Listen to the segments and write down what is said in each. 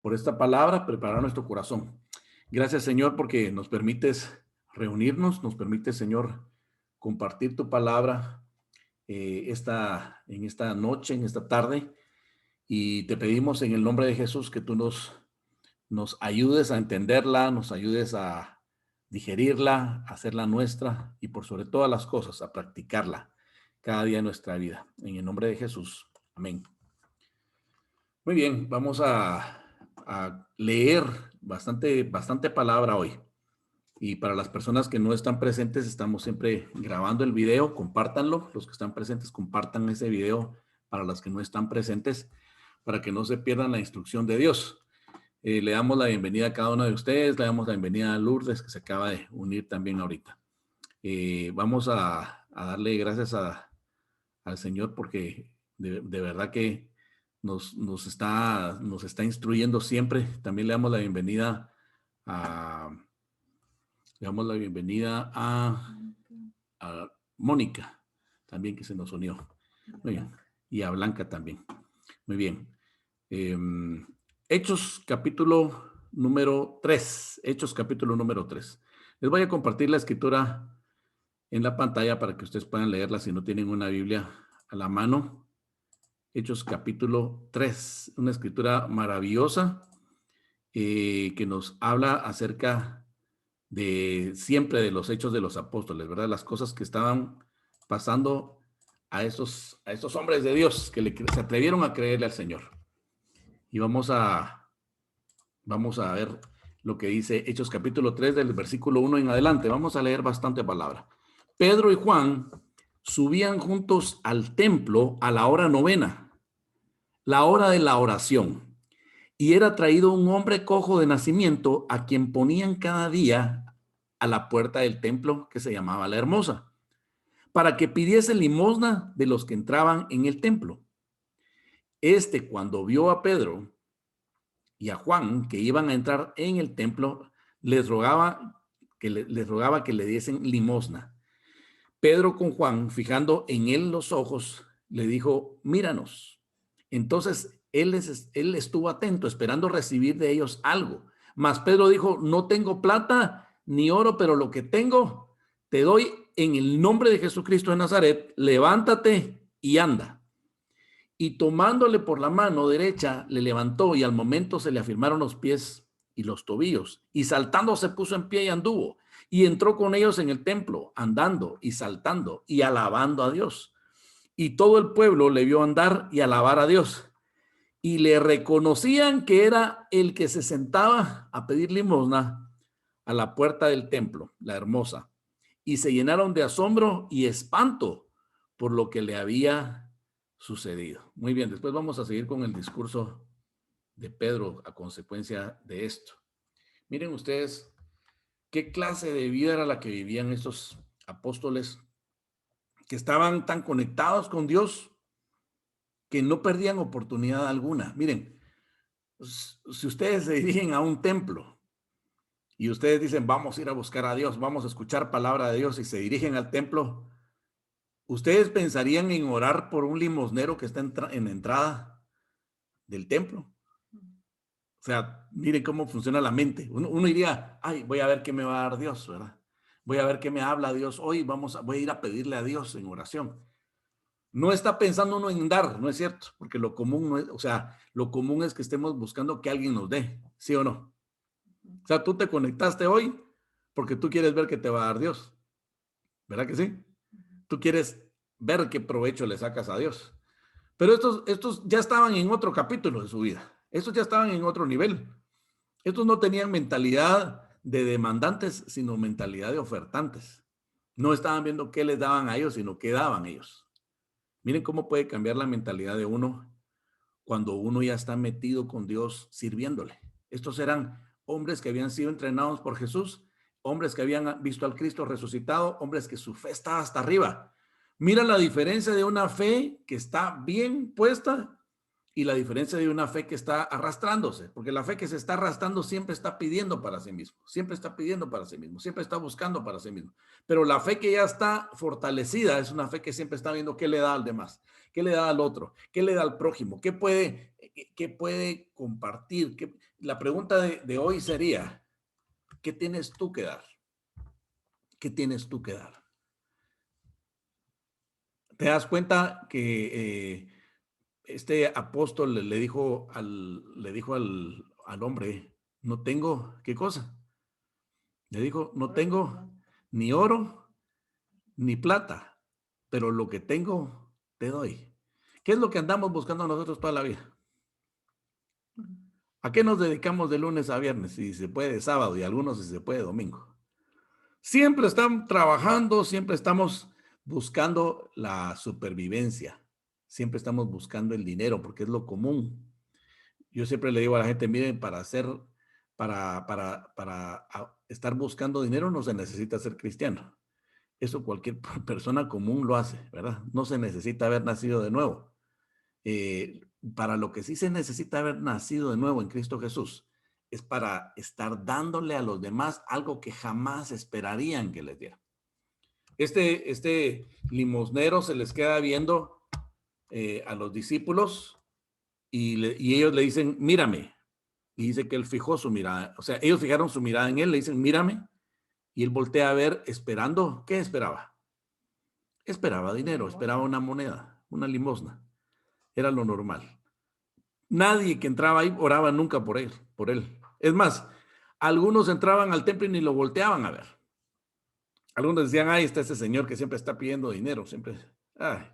por esta palabra, preparar nuestro corazón. Gracias, Señor, porque nos permites reunirnos, nos permites, Señor, compartir tu palabra en esta noche, en esta tarde, y te pedimos en el nombre de Jesús que tú nos ayudes a entenderla, nos ayudes a digerirla, a hacerla nuestra y por sobre todas las cosas, a practicarla cada día de nuestra vida. En el nombre de Jesús. Amén. Muy bien, vamos a leer bastante palabra hoy. Y para las personas que no están presentes, estamos siempre grabando el video, compártanlo. Los que están presentes, compartan ese video para los que no están presentes, para que no se pierdan la instrucción de Dios. Le damos la bienvenida a cada uno de ustedes, le damos la bienvenida a Lourdes, que se acaba de unir también ahorita. Vamos a darle gracias al Señor porque de verdad que nos está instruyendo siempre. También le damos la bienvenida a Mónica, también que se nos unió. Muy bien. Y a Blanca también. Muy bien. Hechos capítulo número 3. Hechos capítulo número 3. Les voy a compartir la escritura en la pantalla para que ustedes puedan leerla si no tienen una Biblia a la mano. Hechos capítulo 3, una escritura maravillosa que nos habla acerca de siempre de los hechos de los apóstoles, ¿verdad? Las cosas que estaban pasando a estos hombres de Dios que se atrevieron a creerle al Señor. Y vamos a ver lo que dice Hechos capítulo 3 del versículo 1 en adelante. Vamos a leer bastante palabra. Pedro y Juan subían juntos al templo a la hora novena, la hora de la oración. Y era traído un hombre cojo de nacimiento a quien ponían cada día a la puerta del templo que se llamaba La Hermosa, para que pidiese limosna de los que entraban en el templo. Cuando vio a Pedro y a Juan que iban a entrar en el templo, les rogaba que le diesen limosna. Pedro con Juan, fijando en él los ojos, le dijo, míranos. Entonces él estuvo atento, esperando recibir de ellos algo. Mas Pedro dijo, no tengo plata ni oro, pero lo que tengo te doy en el nombre de Jesucristo de Nazaret, levántate y anda. Y tomándole por la mano derecha, le levantó y al momento se le afirmaron los pies y los tobillos. Y saltando se puso en pie y anduvo. Y entró con ellos en el templo, andando y saltando y alabando a Dios. Y todo el pueblo le vio andar y alabar a Dios. Y le reconocían que era el que se sentaba a pedir limosna a la puerta del templo, La Hermosa. Y se llenaron de asombro y espanto por lo que le había sucedido. Muy bien, después vamos a seguir con el discurso de Pedro a consecuencia de esto. Miren ustedes qué clase de vida era la que vivían estos apóstoles que estaban tan conectados con Dios que no perdían oportunidad alguna. Miren, si ustedes se dirigen a un templo y ustedes dicen, vamos a ir a buscar a Dios, vamos a escuchar palabra de Dios y se dirigen al templo, ¿ustedes pensarían en orar por un limosnero que está en la entrada del templo? O sea, miren cómo funciona la mente. Uno diría, ay, voy a ver qué me va a dar Dios, ¿verdad? Voy a ver qué me habla Dios hoy, voy a ir a pedirle a Dios en oración. No está pensando uno en dar, ¿no es cierto? Porque lo común no es, o sea, lo común es que estemos buscando que alguien nos dé, ¿sí o no? O sea, tú te conectaste hoy porque tú quieres ver qué te va a dar Dios, ¿verdad que sí? Tú quieres ver qué provecho le sacas a Dios. Pero estos ya estaban en otro capítulo de su vida. Estos ya estaban en otro nivel. Estos no tenían mentalidad de demandantes, sino mentalidad de ofertantes. No estaban viendo qué les daban a ellos, sino qué daban ellos. Miren cómo puede cambiar la mentalidad de uno cuando uno ya está metido con Dios sirviéndole. Estos eran hombres que habían sido entrenados por Jesús, hombres que habían visto al Cristo resucitado, hombres que su fe estaba hasta arriba. Mira la diferencia de una fe que está bien puesta y la diferencia de una fe que está arrastrándose, porque la fe que se está arrastrando siempre está pidiendo para sí mismo, siempre está pidiendo para sí mismo, siempre está buscando para sí mismo. Pero la fe que ya está fortalecida es una fe que siempre está viendo qué le da al demás. ¿Qué le da al otro? ¿Qué le da al prójimo? Qué puede compartir? La pregunta de hoy sería, ¿qué tienes tú que dar? ¿Qué tienes tú que dar? ¿Te das cuenta que este apóstol le dijo al hombre, no tengo, ¿qué cosa? Le dijo, no tengo ni oro ni plata, pero lo que tengo te doy. ¿Qué es lo que andamos buscando nosotros toda la vida? ¿A qué nos dedicamos de lunes a viernes? Si se puede sábado y algunos si se puede domingo. Siempre están trabajando, siempre estamos buscando la supervivencia, siempre estamos buscando el dinero porque es lo común. Yo siempre le digo a la gente, miren, para estar buscando dinero no se necesita ser cristiano. Eso cualquier persona común lo hace, ¿verdad? No se necesita haber nacido de nuevo. Eh, para lo que sí se necesita haber nacido de nuevo en Cristo Jesús es para estar dándole a los demás algo que jamás esperarían que les diera. Este limosnero se les queda viendo a los discípulos y ellos le dicen, mírame. Y dice que él fijó su mirada, o sea, ellos fijaron su mirada en él, le dicen, mírame, y él voltea a ver esperando, ¿qué esperaba? Esperaba dinero, esperaba una moneda, una limosna, era lo normal. Nadie que entraba ahí oraba nunca por él. Es más, algunos entraban al templo y ni lo volteaban a ver. Algunos decían, ay, está ese señor que siempre está pidiendo dinero, siempre, ay,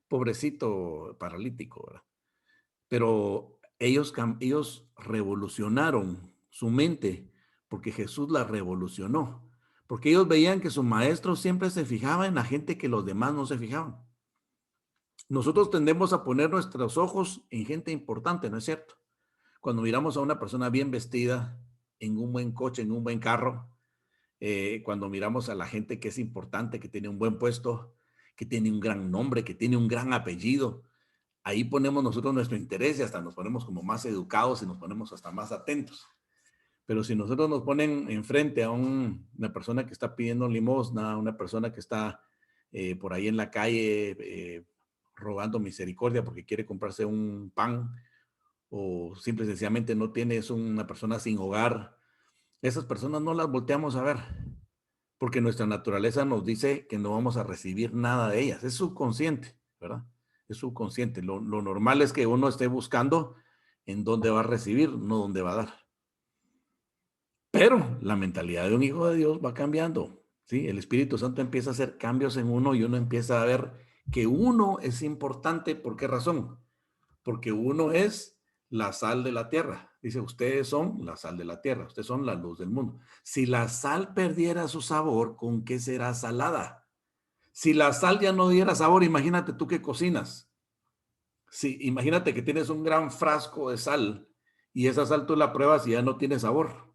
pobrecito paralítico, ¿verdad? Pero ellos revolucionaron su mente porque Jesús la revolucionó. Porque ellos veían que su maestro siempre se fijaba en la gente que los demás no se fijaban. Nosotros tendemos a poner nuestros ojos en gente importante, ¿no es cierto? Cuando miramos a una persona bien vestida, en un buen coche, en un buen carro, cuando miramos a la gente que es importante, que tiene un buen puesto, que tiene un gran nombre, que tiene un gran apellido, ahí ponemos nosotros nuestro interés y hasta nos ponemos como más educados y nos ponemos hasta más atentos. Pero si nosotros nos ponen enfrente a una persona que está pidiendo limosna, una persona que está por ahí en la calle rogando misericordia porque quiere comprarse un pan o simple y sencillamente no tiene, es una persona sin hogar, esas personas no las volteamos a ver porque nuestra naturaleza nos dice que no vamos a recibir nada de ellas. Es subconsciente, ¿verdad? Es subconsciente. Lo normal es que uno esté buscando en dónde va a recibir, no dónde va a dar. Pero la mentalidad de un hijo de Dios va cambiando, ¿sí? El Espíritu Santo empieza a hacer cambios en uno y uno empieza a ver que uno es importante. ¿Por qué razón? Porque uno es la sal de la tierra. Dice, ustedes son la sal de la tierra, ustedes son la luz del mundo. Si la sal perdiera su sabor, ¿con qué será salada? Si la sal ya no diera sabor, imagínate tú que cocinas. Si, imagínate que tienes un gran frasco de sal y esa sal tú la pruebas y ya no tiene sabor,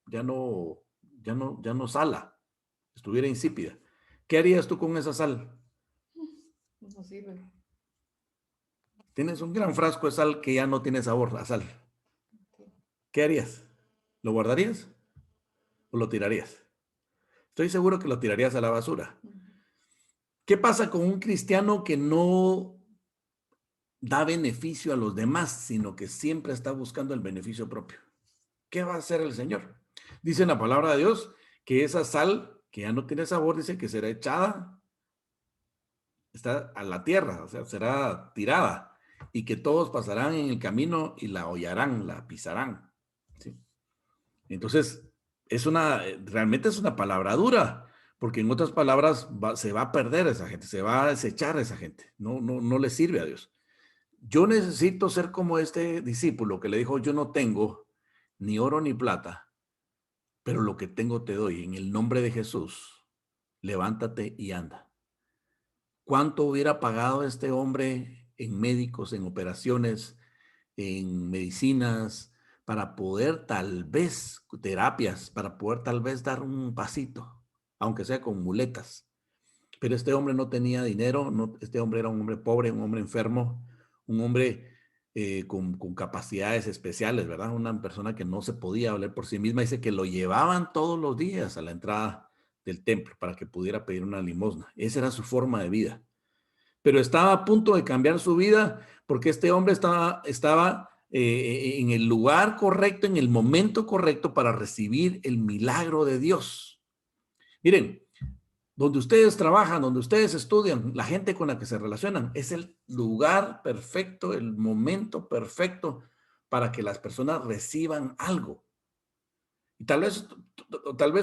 ya no, ya no sala, estuviera insípida. ¿Qué harías tú con esa sal? No sirve. Tienes un gran frasco de sal que ya no tiene sabor, la sal. ¿Qué harías? ¿Lo guardarías o lo tirarías? Estoy seguro que lo tirarías a la basura. ¿Qué pasa con un cristiano que no da beneficio a los demás, sino que siempre está buscando el beneficio propio? ¿Qué va a hacer el Señor? Dice en la palabra de Dios que esa sal que ya no tiene sabor, dice que será echada, está a la tierra, o sea, será tirada y que todos pasarán en el camino y la hollarán, la pisarán. ¿Sí? Entonces, realmente es una palabra dura, porque en otras palabras se va a perder esa gente, se va a desechar esa gente, no le sirve a Dios. Yo necesito ser como este discípulo que le dijo, yo no tengo ni oro ni plata, pero lo que tengo te doy. En el nombre de Jesús, levántate y anda. ¿Cuánto hubiera pagado este hombre en médicos, en operaciones, en medicinas, para poder tal vez, terapias, para poder tal vez dar un pasito, aunque sea con muletas? Pero este hombre no tenía dinero, este hombre era un hombre pobre, un hombre enfermo, un hombre con capacidades especiales, ¿verdad? Una persona que no se podía valer por sí misma. Dice que lo llevaban todos los días a la entrada del templo para que pudiera pedir una limosna. Esa era su forma de vida. pero estaba a punto de cambiar su vida porque este hombre estaba en el lugar correcto, en el momento correcto para recibir el milagro de Dios. Miren, donde ustedes trabajan, donde ustedes estudian, la gente con la que se relacionan, es el lugar perfecto, el momento perfecto para que las personas reciban algo. Y tal vez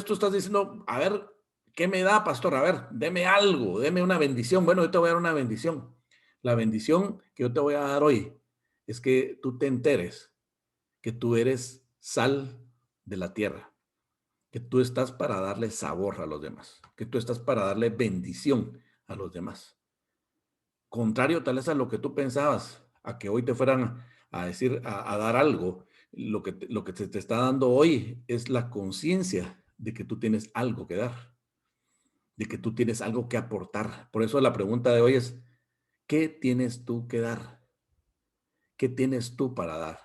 tú estás diciendo, a ver, ¿qué me da, pastor? A ver, deme algo, deme una bendición. Bueno, yo te voy a dar una bendición. La bendición que yo te voy a dar hoy es que tú te enteres que tú eres sal de la tierra, que tú estás para darle sabor a los demás, que tú estás para darle bendición a los demás. Contrario tal vez a lo que tú pensabas, a que hoy te fueran a decir, a dar algo, lo que te está dando hoy es la conciencia de que tú tienes algo que dar, de que tú tienes algo que aportar. Por eso la pregunta de hoy es, ¿qué tienes tú que dar? ¿Qué tienes tú para dar?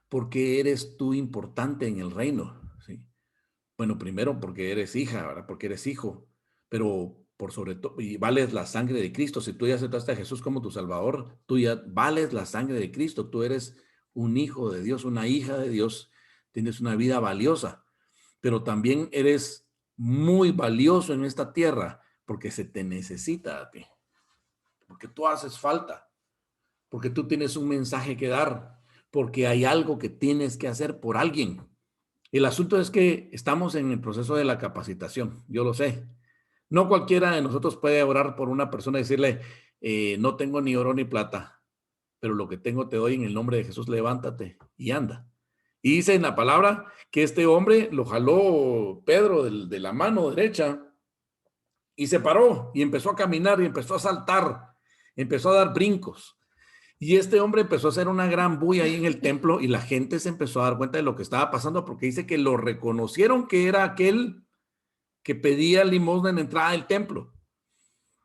¿Por qué eres tú importante en el reino? ¿Sí? Bueno, primero porque eres hija, ¿verdad? Porque eres hijo, pero por sobre todo, y vales la sangre de Cristo. Si tú ya aceptaste a Jesús como tu Salvador, tú ya vales la sangre de Cristo. Tú eres un hijo de Dios, una hija de Dios. Tienes una vida valiosa, pero también eres muy valioso en esta tierra porque se te necesita a ti, porque tú haces falta, porque tú tienes un mensaje que dar, porque hay algo que tienes que hacer por alguien. El asunto es que estamos en el proceso de la capacitación, yo lo sé. No cualquiera de nosotros puede orar por una persona y decirle, no tengo ni oro ni plata, pero lo que tengo te doy en el nombre de Jesús, levántate y anda. Y dice en la palabra que este hombre lo jaló Pedro de la mano derecha y se paró y empezó a caminar y empezó a saltar, empezó a dar brincos. Y este hombre empezó a hacer una gran bulla ahí en el templo y la gente se empezó a dar cuenta de lo que estaba pasando porque dice que lo reconocieron que era aquel que pedía limosna en la entrada del templo.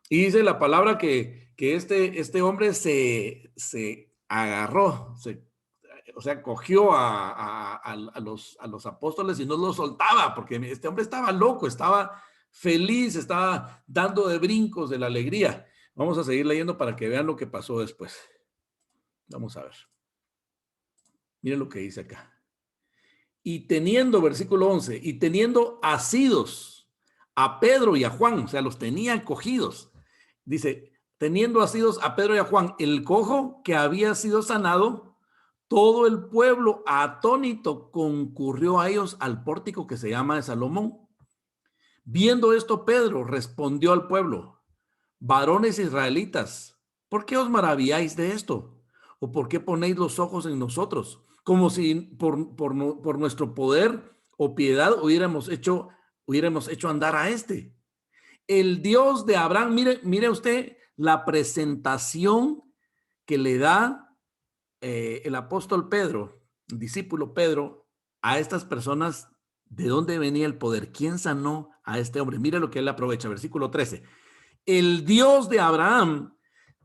Y dice la palabra que este hombre se agarró, o sea, cogió a los apóstoles y no los soltaba porque este hombre estaba loco, estaba feliz, estaba dando de brincos de la alegría. Vamos a seguir leyendo para que vean lo que pasó después. Vamos a ver. Miren lo que dice acá. Y teniendo, versículo 11, y teniendo asidos a Pedro y a Juan, o sea, los tenían cogidos. Dice, teniendo asidos a Pedro y a Juan, el cojo que había sido sanado, todo el pueblo atónito concurrió a ellos al pórtico que se llama de Salomón. Viendo esto, Pedro respondió al pueblo, varones israelitas, ¿por qué os maravilláis de esto? ¿O por qué ponéis los ojos en nosotros? Como si por nuestro poder o piedad hubiéramos hecho andar a este. El Dios de Abraham, mire usted la presentación que le da el apóstol Pedro, el discípulo Pedro, a estas personas, ¿de dónde venía el poder? ¿Quién sanó a este hombre? Mire lo que él aprovecha, versículo 13. El Dios de Abraham,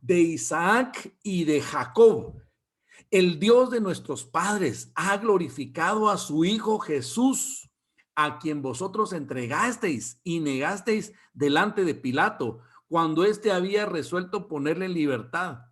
de Isaac y de Jacob, el Dios de nuestros padres, ha glorificado a su Hijo Jesús, a quien vosotros entregasteis y negasteis delante de Pilato, cuando éste había resuelto ponerle en libertad.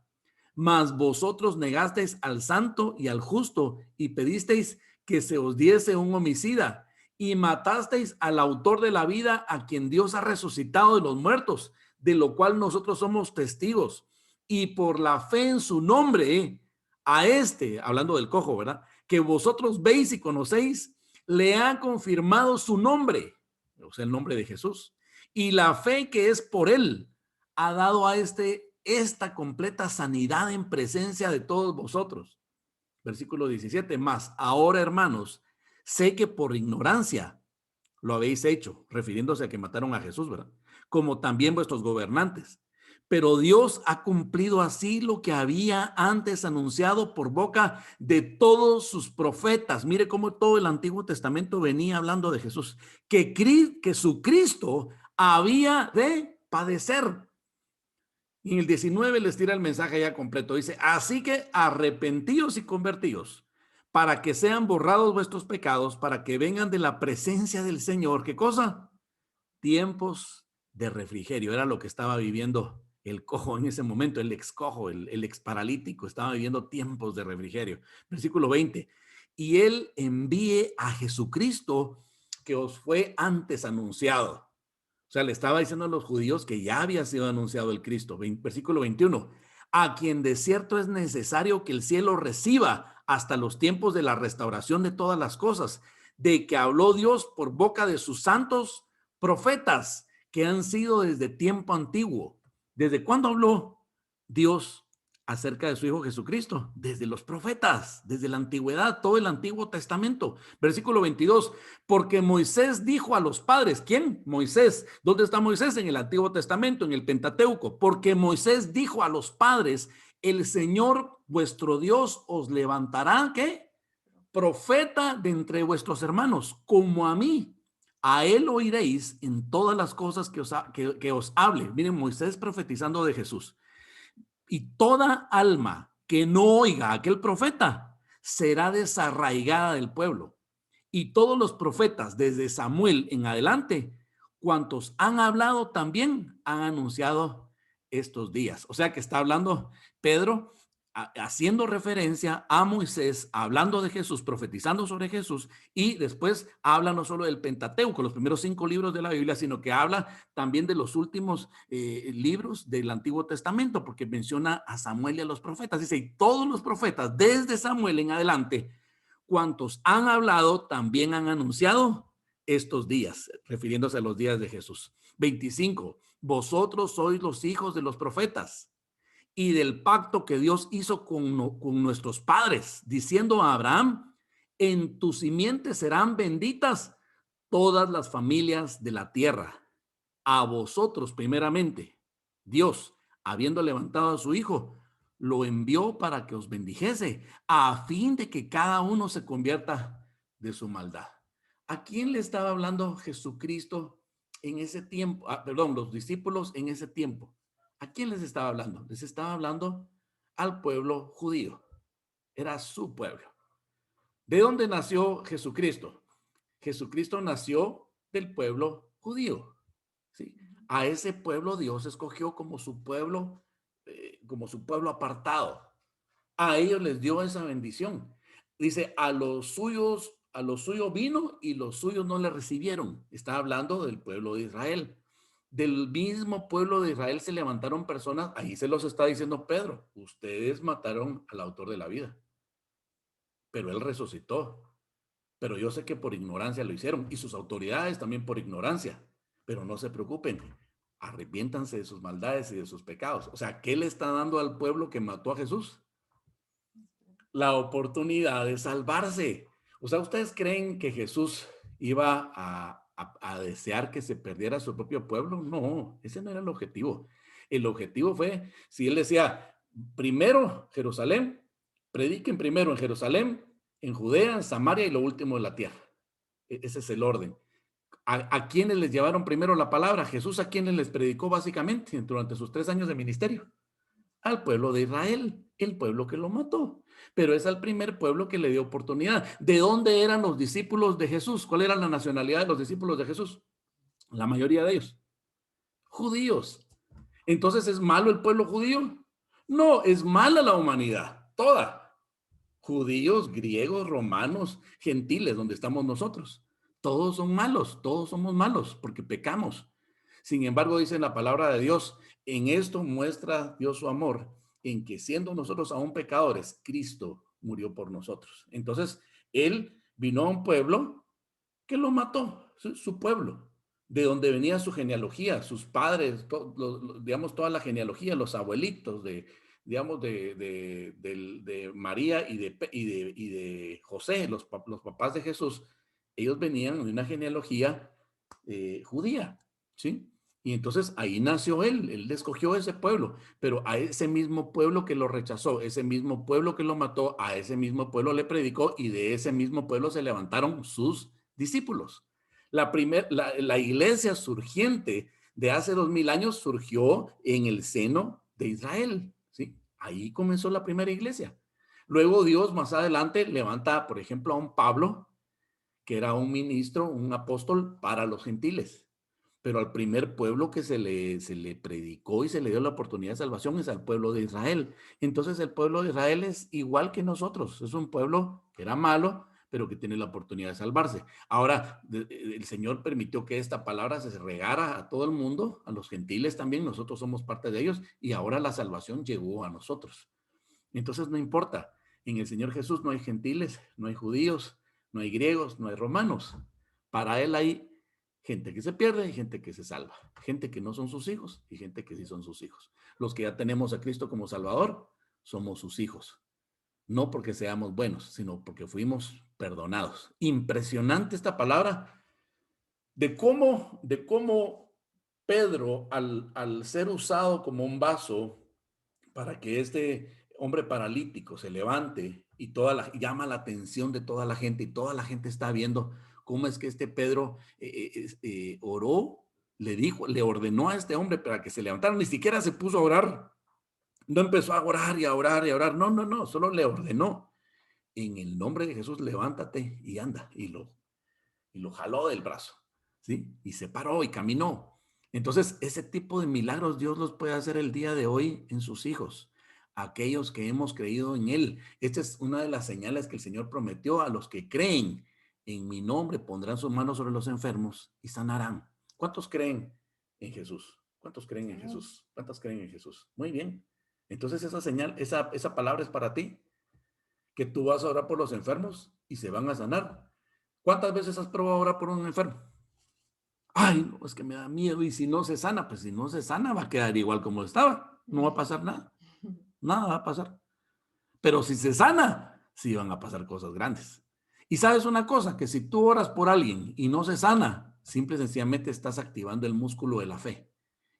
Mas vosotros negasteis al santo y al justo y pedisteis que se os diese un homicida y matasteis al autor de la vida, a quien Dios ha resucitado de los muertos, de lo cual nosotros somos testigos. Y por la fe en su nombre, a este, hablando del cojo, ¿verdad? Que vosotros veis y conocéis, le ha confirmado su nombre, o sea, el nombre de Jesús. Y la fe que es por él ha dado a esta completa sanidad en presencia de todos vosotros. Versículo 17, más ahora, hermanos, sé que por ignorancia lo habéis hecho, refiriéndose a que mataron a Jesús, ¿verdad? Como también vuestros gobernantes. Pero Dios ha cumplido así lo que había antes anunciado por boca de todos sus profetas. Mire cómo todo el Antiguo Testamento venía hablando de Jesús, que su Cristo había de padecer. Y en el 19 les tira el mensaje ya completo. Dice, así que arrepentíos y convertíos para que sean borrados vuestros pecados, para que vengan de la presencia del Señor. ¿Qué cosa? Tiempos de refrigerio. Era lo que estaba viviendo El cojo en ese momento, el ex cojo, el ex paralítico, estaba viviendo tiempos de refrigerio. Versículo 20. Y él envíe a Jesucristo que os fue antes anunciado. O sea, le estaba diciendo a los judíos que ya había sido anunciado el Cristo. Versículo 21. A quien de cierto es necesario que el cielo reciba hasta los tiempos de la restauración de todas las cosas, de que habló Dios por boca de sus santos profetas que han sido desde tiempo antiguo. ¿Desde cuándo habló Dios acerca de su Hijo Jesucristo? Desde los profetas, desde la antigüedad, todo el Antiguo Testamento. Versículo 22, porque Moisés dijo a los padres, ¿quién? Moisés. ¿Dónde está Moisés? En el Antiguo Testamento, en el Pentateuco. Porque Moisés dijo a los padres, el Señor vuestro Dios os levantará, ¿qué? Profeta de entre vuestros hermanos, como a mí. A él oiréis en todas las cosas que os hable. Miren, Moisés profetizando de Jesús. Y toda alma que no oiga a aquel profeta será desarraigada del pueblo. Y todos los profetas, desde Samuel en adelante, cuantos han hablado también han anunciado estos días. O sea que está hablando Pedro haciendo referencia a Moisés, hablando de Jesús, profetizando sobre Jesús, y después habla no solo del Pentateuco, los primeros 5 libros de la Biblia, sino que habla también de los últimos libros del Antiguo Testamento, porque menciona a Samuel y a los profetas. Dice, y todos los profetas, desde Samuel en adelante, cuantos han hablado, también han anunciado estos días, refiriéndose a los días de Jesús. 25. Vosotros sois los hijos de los profetas y del pacto que Dios hizo con nuestros padres, diciendo a Abraham, en tu simiente serán benditas todas las familias de la tierra. A vosotros primeramente, Dios, habiendo levantado a su Hijo, lo envió para que os bendijese, a fin de que cada uno se convierta de su maldad. ¿A quién le estaba hablando Jesucristo en ese tiempo? Perdón, los discípulos en ese tiempo. ¿A quién les estaba hablando? Les estaba hablando al pueblo judío. Era su pueblo. ¿De dónde nació Jesucristo? Jesucristo nació del pueblo judío. ¿Sí? A ese pueblo Dios escogió como su pueblo apartado. A ellos les dio esa bendición. Dice, a los suyos vino y los suyos no le recibieron. Está hablando del pueblo de Israel. Del mismo pueblo de Israel se levantaron personas, ahí se los está diciendo Pedro, ustedes mataron al autor de la vida, pero él resucitó. Pero yo sé que por ignorancia lo hicieron y sus autoridades también por ignorancia. Pero no se preocupen, arrepiéntanse de sus maldades y de sus pecados. O sea, ¿qué le está dando al pueblo que mató a Jesús? La oportunidad de salvarse. O sea, ¿ustedes creen que Jesús iba a desear que se perdiera su propio pueblo? No, ese no era el objetivo. El objetivo fue, si él decía, primero Jerusalén, prediquen primero en Jerusalén, en Judea, en Samaria y lo último en la tierra. Ese es el orden. ¿A quiénes les llevaron primero la palabra? Jesús, ¿a quiénes les predicó básicamente durante sus 3 años de ministerio? Al pueblo de Israel, el pueblo que lo mató. Pero es al primer pueblo que le dio oportunidad. ¿De dónde eran los discípulos de Jesús? ¿Cuál era la nacionalidad de los discípulos de Jesús? La mayoría de ellos. Judíos. Entonces, ¿es malo el pueblo judío? No, es mala la humanidad, toda. Judíos, griegos, romanos, gentiles, donde estamos nosotros. Todos son malos, todos somos malos porque pecamos. Sin embargo, dice la palabra de Dios, en esto muestra Dios su amor, en que siendo nosotros aún pecadores, Cristo murió por nosotros. Entonces, Él vino a un pueblo que lo mató, su pueblo, de donde venía su genealogía, sus padres, digamos, toda la genealogía, los abuelitos digamos, de María y de José, los papás de Jesús, ellos venían de una genealogía judía, ¿sí? Y entonces ahí nació él escogió ese pueblo, pero a ese mismo pueblo que lo rechazó, ese mismo pueblo que lo mató, a ese mismo pueblo le predicó y de ese mismo pueblo se levantaron sus discípulos. La iglesia surgiente de hace 2000 años surgió en el seno de Israel, ¿sí? Ahí comenzó la primera iglesia. Luego Dios más adelante levanta, por ejemplo, a un Pablo, que era un ministro, un apóstol para los gentiles. pero al primer pueblo que se le predicó y se le dio la oportunidad de salvación es al pueblo de Israel. Entonces el pueblo de Israel es igual que nosotros, es un pueblo que era malo, pero que tiene la oportunidad de salvarse. Ahora, el Señor permitió que esta palabra se regara a todo el mundo, a los gentiles también, nosotros somos parte de ellos, y ahora la salvación llegó a nosotros. Entonces no importa, en el Señor Jesús no hay gentiles, no hay judíos, no hay griegos, no hay romanos. Para Él hay gente que se pierde y gente que se salva, gente que no son sus hijos y gente que sí son sus hijos. Los que ya tenemos a Cristo como Salvador, somos sus hijos. No porque seamos buenos, sino porque fuimos perdonados. Impresionante esta palabra de cómo Pedro, al ser usado como un vaso para que este hombre paralítico se levante y llama la atención de toda la gente y toda la gente está viendo cómo es que este Pedro oró, le dijo, le ordenó a este hombre para que se levantara, ni siquiera se puso a orar, no empezó a orar y a orar y a orar, no, no, no, solo le ordenó, en el nombre de Jesús, levántate y anda, y lo jaló del brazo, ¿sí? Y se paró y caminó. Entonces, ese tipo de milagros Dios los puede hacer el día de hoy en sus hijos, aquellos que hemos creído en Él. Esta es una de las señales que el Señor prometió a los que creen en mi nombre, pondrán sus manos sobre los enfermos y sanarán. ¿Cuántos creen en Jesús? ¿Cuántos creen en Amén. Jesús? ¿Cuántas creen en Jesús? Muy bien. Entonces esa señal, esa palabra es para ti, que tú vas a orar por los enfermos y se van a sanar. ¿Cuántas veces has probado orar por un enfermo? Ay, no, es que me da miedo y si no se sana, pues si no se sana va a quedar igual como estaba, no va a pasar nada, nada va a pasar. Pero si se sana, sí van a pasar cosas grandes. Y sabes una cosa, que si tú oras por alguien y no se sana, simple y sencillamente estás activando el músculo de la fe.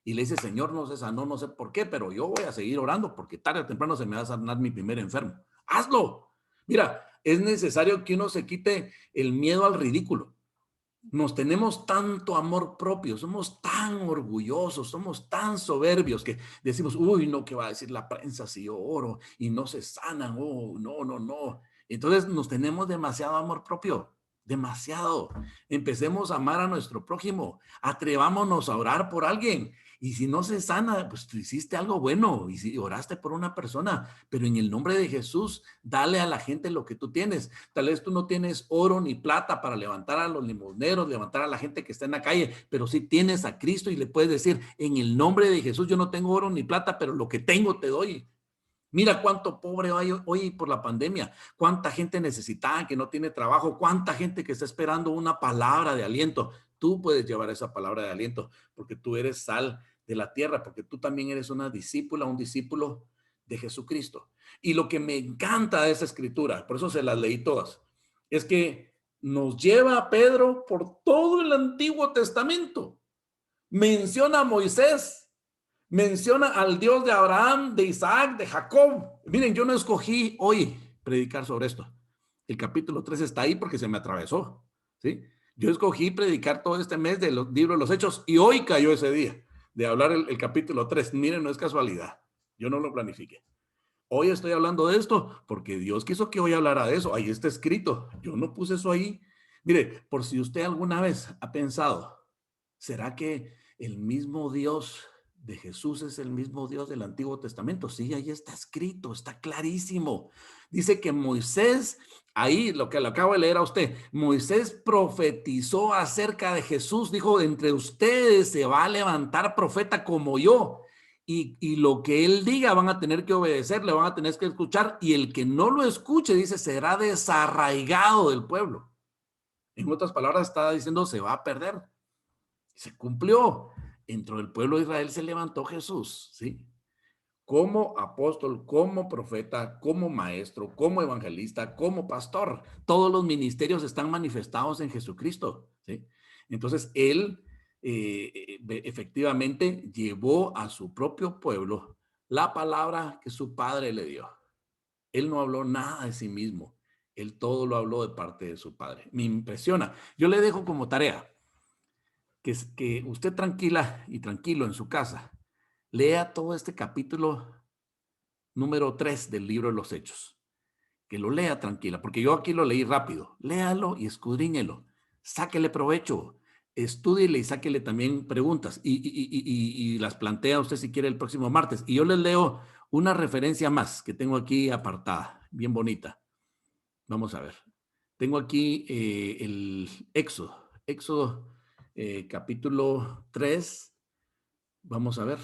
Y le dices, Señor, no se sanó, no sé por qué, pero yo voy a seguir orando porque tarde o temprano se me va a sanar mi primer enfermo. Hazlo. Mira, es necesario que uno se quite el miedo al ridículo. Nos tenemos tanto amor propio, somos tan orgullosos, somos tan soberbios que decimos, uy, no, ¿qué va a decir la prensa si yo oro y no se sanan? Oh, no, no, no. Entonces nos tenemos demasiado amor propio, demasiado. Empecemos a amar a nuestro prójimo, atrevámonos a orar por alguien. Y si no se sana, pues tú hiciste algo bueno y si oraste por una persona, pero en el nombre de Jesús, dale a la gente lo que tú tienes. Tal vez tú no tienes oro ni plata para levantar a los limosneros, levantar a la gente que está en la calle, pero sí tienes a Cristo y le puedes decir, en el nombre de Jesús, yo no tengo oro ni plata, pero lo que tengo te doy. Mira cuánto pobre hay hoy por la pandemia, cuánta gente necesitada que no tiene trabajo, cuánta gente que está esperando una palabra de aliento. Tú puedes llevar esa palabra de aliento porque tú eres sal de la tierra, porque tú también eres una discípula, un discípulo de Jesucristo. Y lo que me encanta de esa escritura, por eso se las leí todas, es que nos lleva a Pedro por todo el Antiguo Testamento. Menciona a Moisés, menciona al Dios de Abraham, de Isaac, de Jacob. Miren, yo no escogí hoy predicar sobre esto. El capítulo 3 está ahí porque se me atravesó, ¿sí? Yo escogí predicar todo este mes del libro de los Hechos y hoy cayó ese día de hablar el capítulo 3. Miren, no es casualidad. Yo no lo planifiqué. Hoy estoy hablando de esto porque Dios quiso que hoy hablara de eso. Ahí está escrito. Yo no puse eso ahí. Mire, por si usted alguna vez ha pensado, ¿será que el mismo Dios de Jesús es el mismo Dios del Antiguo Testamento? Sí, ahí está escrito, está clarísimo. Dice que Moisés, ahí lo que le acabo de leer a usted, Moisés profetizó acerca de Jesús, dijo, entre ustedes se va a levantar profeta como yo. Y lo que él diga van a tener que obedecer, le van a tener que escuchar, y el que no lo escuche, dice, será desarraigado del pueblo. En otras palabras, está diciendo, se va a perder. Se cumplió. Dentro del pueblo de Israel se levantó Jesús, ¿sí? Como apóstol, como profeta, como maestro, como evangelista, como pastor. Todos los ministerios están manifestados en Jesucristo, ¿sí? Entonces, él efectivamente llevó a su propio pueblo la palabra que su padre le dio. Él no habló nada de sí mismo. Él todo lo habló de parte de su padre. Me impresiona. Yo le dejo como tarea que usted tranquila y tranquilo en su casa, lea todo este capítulo número 3 del libro de los Hechos. Que lo lea tranquila, porque yo aquí lo leí rápido. Léalo y escudriñelo. Sáquele provecho. estúdiele y sáquele también preguntas y las plantea usted si quiere el próximo martes. Y yo les leo una referencia más que tengo aquí apartada, bien bonita. Vamos a ver. Tengo aquí el Éxodo capítulo 3. Vamos a ver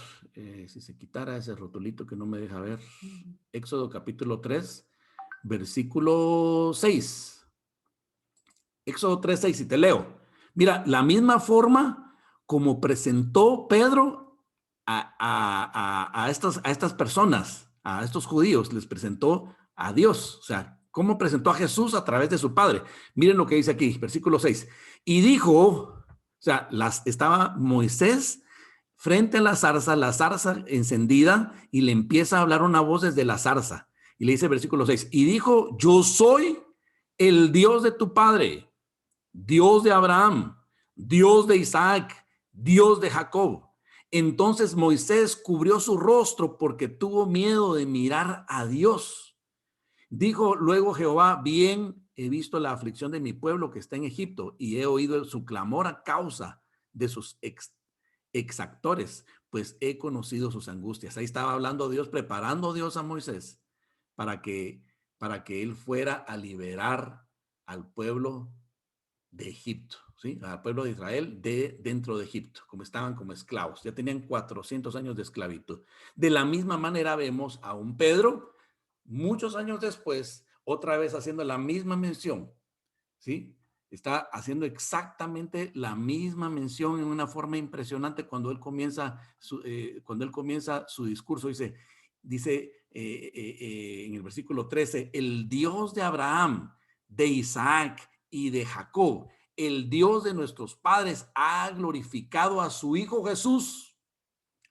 si se quitara ese rotulito que no me deja ver. Éxodo capítulo 3, versículo 6. Éxodo 3, 6, y te leo. Mira, la misma forma como presentó Pedro a estas personas, a estos judíos, les presentó a Dios. O sea, cómo presentó a Jesús a través de su Padre. Miren lo que dice aquí, versículo 6. Y dijo, o sea, estaba Moisés frente a la zarza encendida, y le empieza a hablar una voz desde la zarza. Y le dice versículo 6, y dijo, yo soy el Dios de tu padre, Dios de Abraham, Dios de Isaac, Dios de Jacob. Entonces Moisés cubrió su rostro porque tuvo miedo de mirar a Dios. Dijo luego Jehová, bien he visto la aflicción de mi pueblo que está en Egipto, y he oído su clamor a causa de sus exactores, pues he conocido sus angustias. Ahí estaba hablando Dios, preparando Dios a Moisés para que él fuera a liberar al pueblo de Egipto, ¿sí? Al pueblo de Israel dentro de Egipto, como estaban como esclavos. Ya tenían 400 años de esclavitud. De la misma manera vemos a un Pedro, muchos años después, otra vez haciendo la misma mención, ¿sí? Está haciendo exactamente la misma mención en una forma impresionante cuando él comienza su discurso. Dice en el versículo 13, el Dios de Abraham, de Isaac y de Jacob, el Dios de nuestros padres, ha glorificado a su Hijo Jesús,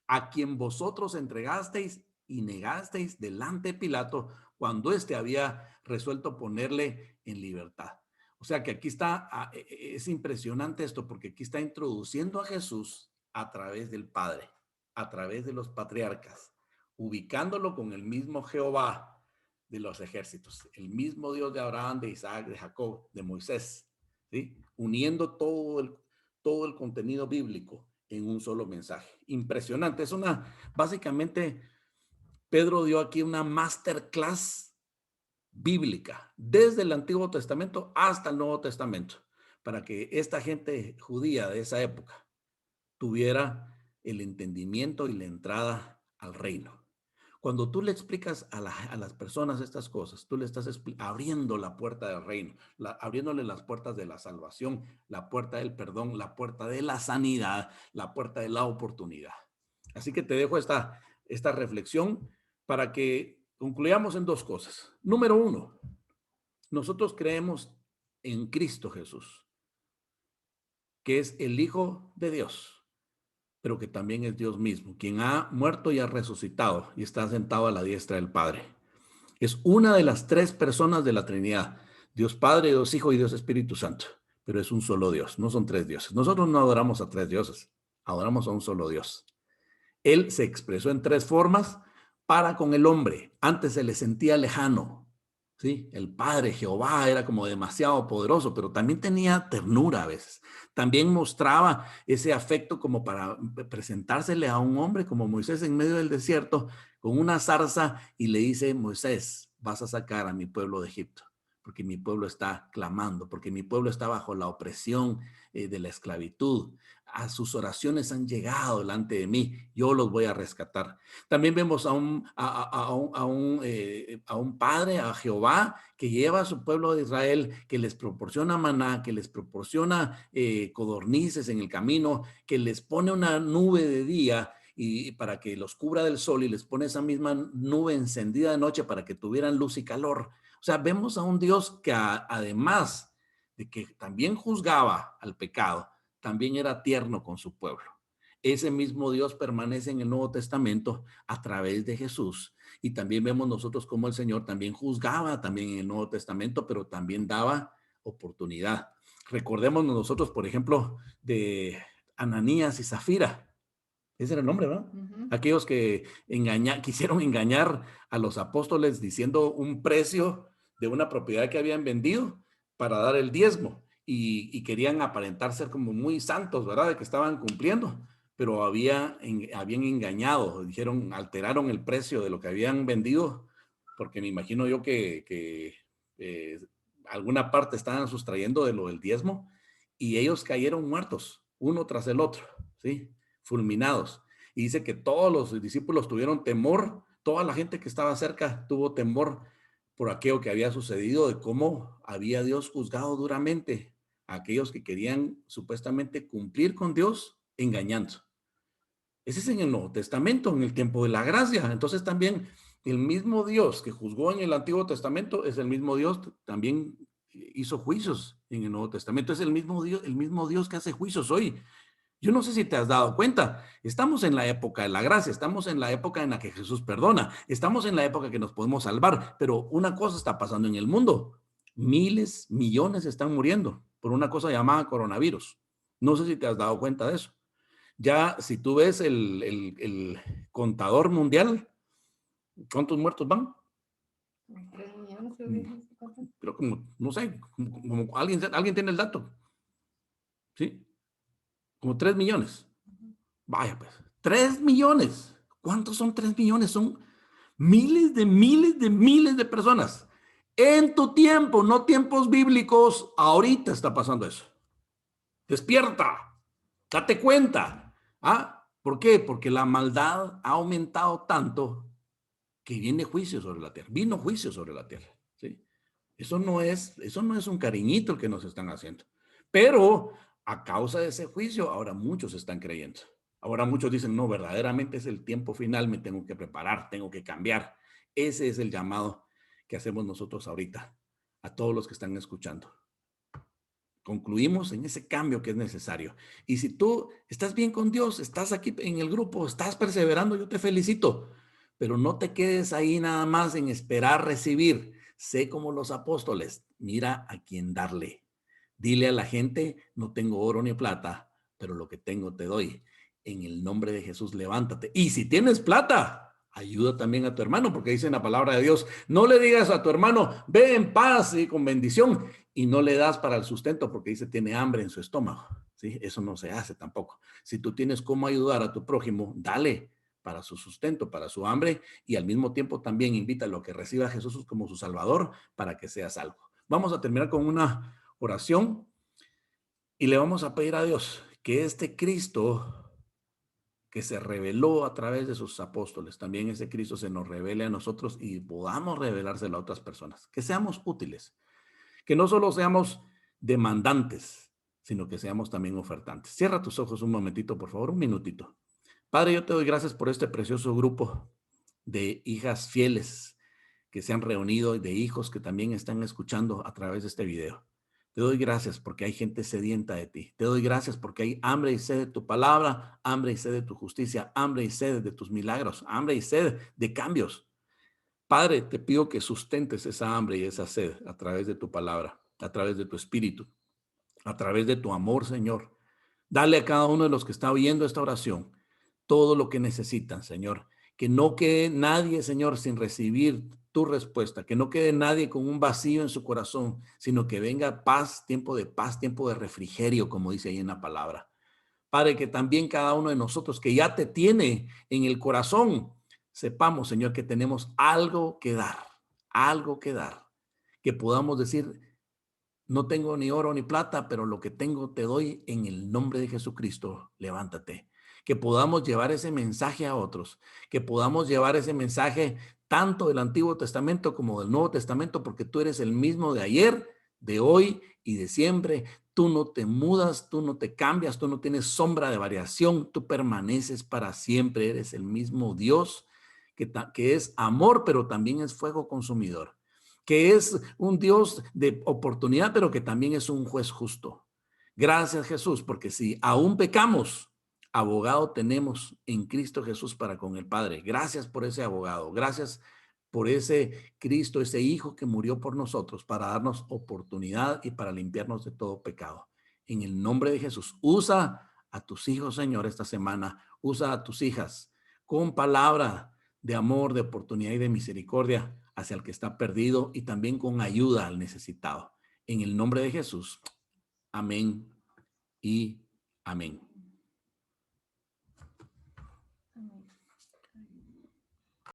a quien vosotros entregasteis y negasteis delante de Pilato cuando éste había resuelto ponerle en libertad. O sea que aquí está, es impresionante esto, porque aquí está introduciendo a Jesús a través del Padre, a través de los patriarcas, ubicándolo con el mismo Jehová de los ejércitos, el mismo Dios de Abraham, de Isaac, de Jacob, de Moisés, ¿sí? Uniendo todo el contenido bíblico en un solo mensaje. Impresionante. Básicamente, Pedro dio aquí una masterclass bíblica, desde el Antiguo Testamento hasta el Nuevo Testamento, para que esta gente judía de esa época tuviera el entendimiento y la entrada al reino. Cuando tú le explicas a las personas estas cosas, tú le estás abriendo la puerta del reino, abriéndole las puertas de la salvación, la puerta del perdón, la puerta de la sanidad, la puerta de la oportunidad. Así que te dejo esta reflexión para que concluyamos en dos cosas. Número uno, nosotros creemos en Cristo Jesús, que es el Hijo de Dios, pero que también es Dios mismo, quien ha muerto y ha resucitado y está sentado a la diestra del Padre. Es una de las tres personas de la Trinidad, Dios Padre, Dios Hijo y Dios Espíritu Santo, pero es un solo Dios, no son tres dioses. Nosotros no adoramos a tres dioses, adoramos a un solo Dios. Él se expresó en tres formas para con el hombre. Antes se le sentía lejano, ¿sí? El Padre, Jehová, era como demasiado poderoso, pero también tenía ternura a veces. También mostraba ese afecto como para presentársele a un hombre como Moisés en medio del desierto con una zarza y le dice, Moisés, vas a sacar a mi pueblo de Egipto, porque mi pueblo está clamando, porque mi pueblo está bajo la opresión de la esclavitud. A sus oraciones han llegado delante de mí, yo los voy a rescatar. También vemos a un padre, a Jehová, que lleva a su pueblo de Israel, que les proporciona maná, que les proporciona codornices en el camino, que les pone una nube de día y para que los cubra del sol, y les pone esa misma nube encendida de noche para que tuvieran luz y calor. O sea, vemos a un Dios que además de que también juzgaba al pecado, también era tierno con su pueblo. Ese mismo Dios permanece en el Nuevo Testamento a través de Jesús. Y también vemos nosotros cómo el Señor también juzgaba también en el Nuevo Testamento, pero también daba oportunidad. Recordemos nosotros, por ejemplo, de Ananías y Zafira. Ese era el nombre, ¿verdad? Aquellos que quisieron engañar a los apóstoles diciendo un precio de una propiedad que habían vendido para dar el diezmo. y querían aparentar ser como muy santos, ¿verdad? De que estaban cumpliendo, pero habían engañado, dijeron, alteraron el precio de lo que habían vendido, porque me imagino yo que alguna parte estaban sustrayendo de lo del diezmo y ellos cayeron muertos, uno tras el otro, ¿sí? Fulminados. Y dice que todos los discípulos tuvieron temor, toda la gente que estaba cerca tuvo temor por aquello que había sucedido, de cómo había Dios juzgado duramente a aquellos que querían supuestamente cumplir con Dios engañando. Ese es en el Nuevo Testamento, en el tiempo de la gracia. Entonces también el mismo Dios que juzgó en el Antiguo Testamento es el mismo Dios que también hizo juicios en el Nuevo Testamento. Es el mismo Dios que hace juicios hoy. Yo no sé si te has dado cuenta, estamos en la época de la gracia, estamos en la época en la que Jesús perdona, estamos en la época que nos podemos salvar, pero una cosa está pasando en el mundo. Miles, millones están muriendo por una cosa llamada coronavirus. No sé si te has dado cuenta de eso. Ya, si tú ves el contador mundial, ¿cuántos muertos van? 3 millones, creo que dice, Pero como, no sé, como alguien tiene el dato, ¿sí? Como 3 millones. Vaya, pues, 3 millones. ¿Cuántos son 3 millones? Son miles de personas. En tu tiempo, no tiempos bíblicos, ahorita está pasando eso. Despierta, date cuenta. ¿Ah? ¿Por qué? Porque la maldad ha aumentado tanto que viene juicio sobre la tierra. Vino juicio sobre la tierra. ¿Sí? Eso no es un cariñito el que nos están haciendo. Pero a causa de ese juicio, ahora muchos están creyendo. Ahora muchos dicen, no, verdaderamente es el tiempo final, me tengo que preparar, tengo que cambiar. Ese es el llamado que hacemos nosotros ahorita a todos los que están escuchando. Concluimos en ese cambio que es necesario. Y si tú estás bien con Dios, estás aquí en el grupo, estás perseverando, yo te felicito. Pero no te quedes ahí nada más en esperar recibir. Sé como los apóstoles, mira a quién darle. Dile a la gente, no tengo oro ni plata, pero lo que tengo te doy. En el nombre de Jesús, levántate. Y si tienes plata, ayuda también a tu hermano, porque dice en la palabra de Dios, no le digas a tu hermano, ve en paz y con bendición, y no le das para el sustento, porque dice, tiene hambre en su estómago. ¿Sí? Eso no se hace tampoco. Si tú tienes cómo ayudar a tu prójimo, dale para su sustento, para su hambre, y al mismo tiempo también invítalo a que reciba a Jesús como su Salvador para que sea salvo. Vamos a terminar con una oración y le vamos a pedir a Dios que este Cristo que se reveló a través de sus apóstoles, también ese Cristo se nos revele a nosotros y podamos revelárselo a otras personas, que seamos útiles, que no solo seamos demandantes, sino que seamos también ofertantes. Cierra tus ojos un momentito, por favor, un minutito. Padre, yo te doy gracias por este precioso grupo de hijas fieles que se han reunido y de hijos que también están escuchando a través de este video. Te doy gracias porque hay gente sedienta de ti. Te doy gracias porque hay hambre y sed de tu palabra, hambre y sed de tu justicia, hambre y sed de tus milagros, hambre y sed de cambios. Padre, te pido que sustentes esa hambre y esa sed a través de tu palabra, a través de tu espíritu, a través de tu amor, Señor. Dale a cada uno de los que está oyendo esta oración todo lo que necesitan, Señor. Que no quede nadie, Señor, sin recibir tu respuesta, que no quede nadie con un vacío en su corazón, sino que venga paz, tiempo de refrigerio, como dice ahí en la palabra. Padre, que también cada uno de nosotros que ya te tiene en el corazón, sepamos, Señor, que tenemos algo que dar, que podamos decir, no tengo ni oro ni plata, pero lo que tengo te doy en el nombre de Jesucristo. Levántate. Que podamos llevar ese mensaje a otros, que podamos llevar ese mensaje tanto del Antiguo Testamento como del Nuevo Testamento, porque tú eres el mismo de ayer, de hoy y de siempre. Tú no te mudas, tú no te cambias, tú no tienes sombra de variación, tú permaneces para siempre. Eres el mismo Dios que es amor, pero también es fuego consumidor, que es un Dios de oportunidad, pero que también es un juez justo. Gracias, Jesús, porque si aún pecamos, abogado tenemos en Cristo Jesús para con el Padre. Gracias por ese abogado. Gracias por ese Cristo, ese Hijo que murió por nosotros para darnos oportunidad y para limpiarnos de todo pecado. En el nombre de Jesús, usa a tus hijos, Señor, esta semana. Usa a tus hijas con palabra de amor, de oportunidad y de misericordia hacia el que está perdido y también con ayuda al necesitado. En el nombre de Jesús. amén y amén.